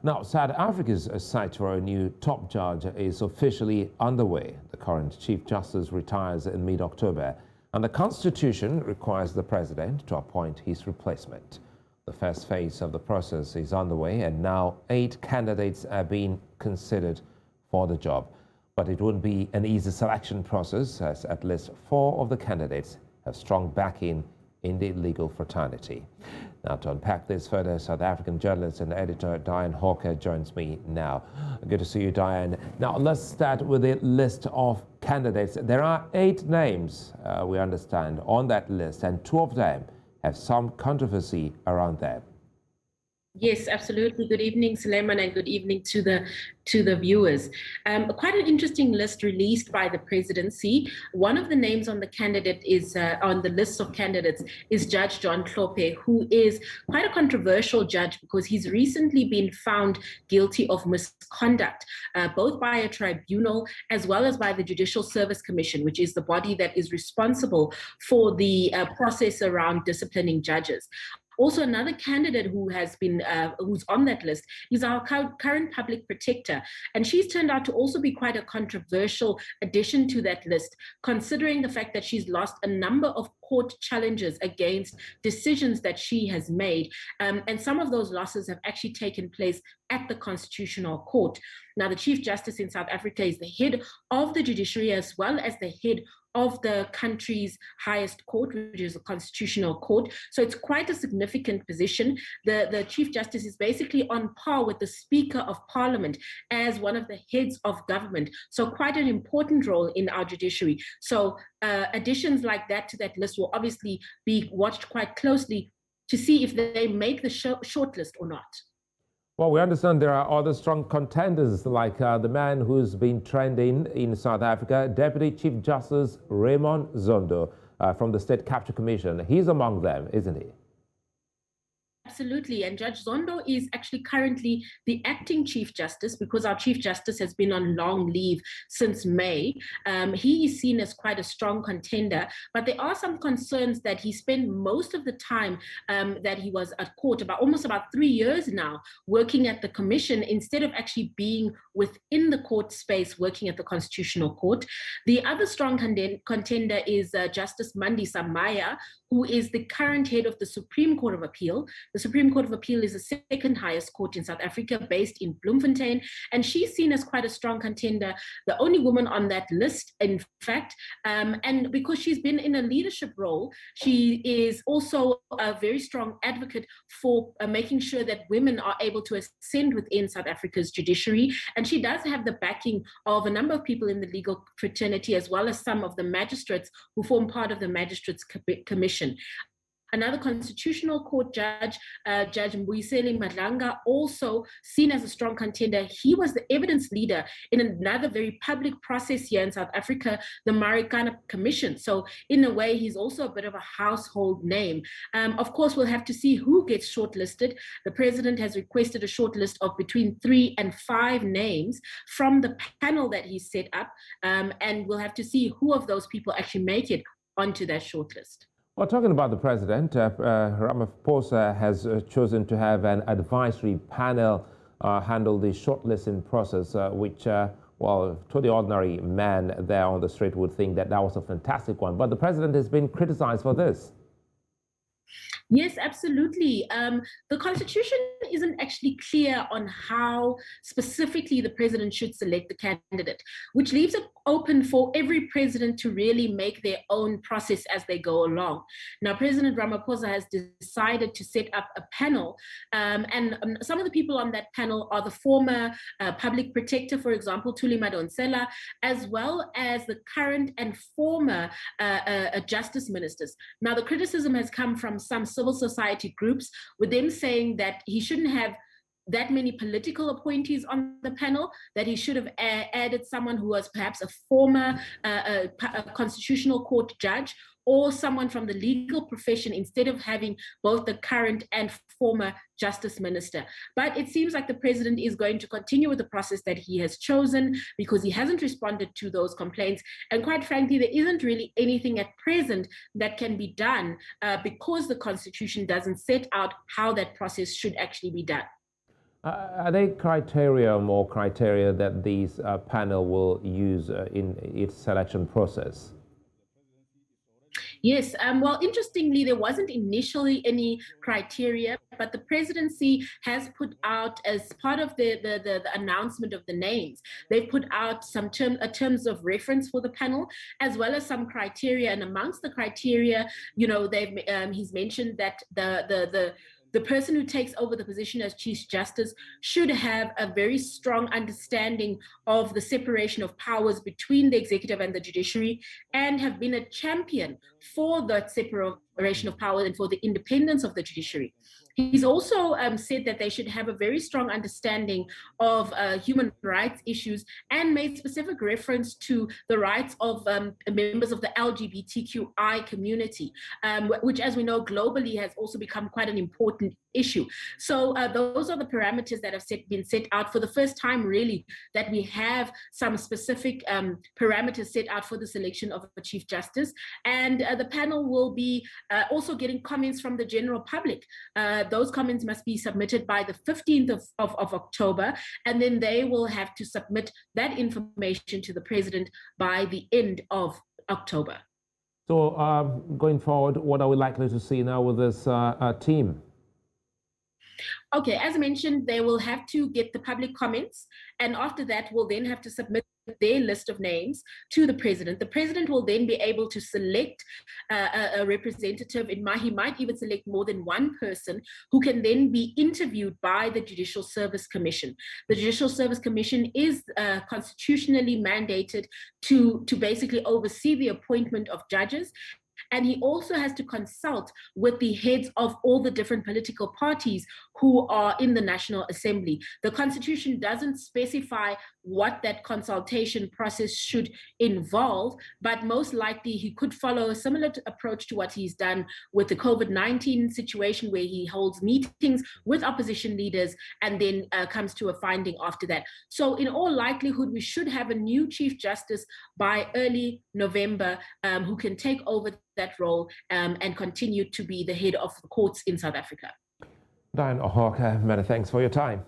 Now, South Africa's search for a new top judge is officially underway. The current Chief Justice retires in mid-October, and the Constitution requires the President to appoint his replacement. The first phase of the process is underway, and now 8 candidates are being considered for the job. But it won't be an easy selection process, as at least 4 of the candidates have strong backing in the legal fraternity. Now, to unpack this further, South African journalist and editor Diane Hawker joins me now. Good to see you, Diane. Now, let's start with a list of candidates. There are 8 names, we understand, on that list, and 2 of them have some controversy around them. Yes, absolutely. Good evening, Suleiman, and good evening to the viewers. Quite an interesting list released by the presidency. One of the names on the candidate is on the list of candidates is Judge John Hlophe, who is quite a controversial judge because he's recently been found guilty of misconduct, both by a tribunal as well as by the Judicial Service Commission, which is the body that is responsible for the process around disciplining judges. Also, another candidate who has been who's on that list is our current public protector, and she's turned out to also be quite a controversial addition to that list, considering the fact that she's lost a number of court challenges against decisions that she has made, and some of those losses have actually taken place at the Constitutional Court. Now, the Chief Justice in South Africa is the head of the judiciary as well as the head of the country's highest court, which is the Constitutional Court. So it's quite a significant position. The Chief Justice is basically on par with the Speaker of Parliament as one of the heads of government. So quite an important role in our judiciary. So additions like that to that list will obviously be watched quite closely to see if they make the shortlist or not. Well, we understand there are other strong contenders, like the man who's been trending in South Africa, Deputy Chief Justice Raymond Zondo from the State Capture Commission. He's among them, isn't he? Absolutely. And Judge Zondo is actually currently the acting Chief Justice because our Chief Justice has been on long leave since May. He is seen as quite a strong contender, but there are some concerns that he spent most of the time that he was at court, almost about 3 years now, working at the commission instead of actually being within the court space, working at the Constitutional Court. The other strong contender is Justice Mandisa Maya, who is the current head of the Supreme Court of Appeal. The Supreme Court of Appeal is the second highest court in South Africa, based in Bloemfontein, and she's seen as quite a strong contender, the only woman on that list, in fact, and because she's been in a leadership role, she is also a very strong advocate for making sure that women are able to ascend within South Africa's judiciary, and she does have the backing of a number of people in the legal fraternity, as well as some of the magistrates who form part of the Magistrates Commission. Another Constitutional Court judge, Judge Mbuyiseni Madlanga, also seen as a strong contender. He was the evidence leader in another very public process here in South Africa, the Marikana Commission. So in a way, he's also a bit of a household name. Of course, we'll have to see who gets shortlisted. The president has requested a shortlist of between 3 and 5 names from the panel that he's set up, and we'll have to see who of those people actually make it onto that shortlist. Well, talking about the president, Ramaphosa has chosen to have an advisory panel handle the shortlisting process, which, well, to the ordinary man there on the street would think that that was a fantastic one. But the president has been criticized for this. Yes, absolutely. The Constitution isn't actually clear on how specifically the president should select the candidate, which leaves it open for every president to really make their own process as they go along. Now, President Ramaphosa has decided to set up a panel, and some of the people on that panel are the former public protector, for example, Thuli Madonsela, as well as the current and former justice ministers. Now, the criticism has come from some civil society groups, with them saying that he shouldn't have that many political appointees on the panel, that he should have added someone who was perhaps a former Constitutional Court judge or someone from the legal profession instead of having both the current and former justice minister. But it seems like the president is going to continue with the process that he has chosen because he hasn't responded to those complaints. And quite frankly, there isn't really anything at present that can be done because the Constitution doesn't set out how that process should actually be done. Are there more criteria that these panel will use in its selection process? Yes, well, interestingly, there wasn't initially any criteria, but the presidency has put out, as part of the announcement of the names, they've put out some terms of reference for the panel, as well as some criteria. And amongst the criteria, you know, he's mentioned that the person who takes over the position as Chief Justice should have a very strong understanding of the separation of powers between the executive and the judiciary, and have been a champion for that separation of power and for the independence of the judiciary. He's also said that they should have a very strong understanding of human rights issues, and made specific reference to the rights of members of the LGBTQI community, which, as we know, globally has also become quite an important issue. So those are the parameters that have been set out for the first time, really, that we have some specific parameters set out for the selection of a Chief Justice. And the panel will be also getting comments from the general public. Those comments must be submitted by the 15th of October, and then they will have to submit that information to the president by the end of October. So going forward, what are we likely to see now with this team? Okay, as I mentioned, they will have to get the public comments, and after that, we'll then have to submit their list of names to the president. The president will then be able to select a representative. He might even select more than one person who can then be interviewed by the Judicial Service Commission. The Judicial Service Commission is constitutionally mandated to basically oversee the appointment of judges. And he also has to consult with the heads of all the different political parties who are in the National Assembly. The Constitution doesn't specify what that consultation process should involve, but most likely he could follow a similar approach to what he's done with the COVID-19 situation, where he holds meetings with opposition leaders and then comes to a finding after that. So in all likelihood, we should have a new Chief Justice by early November who can take over that role and continue to be the head of the courts in South Africa. Diane O'Hawke, many thanks for your time.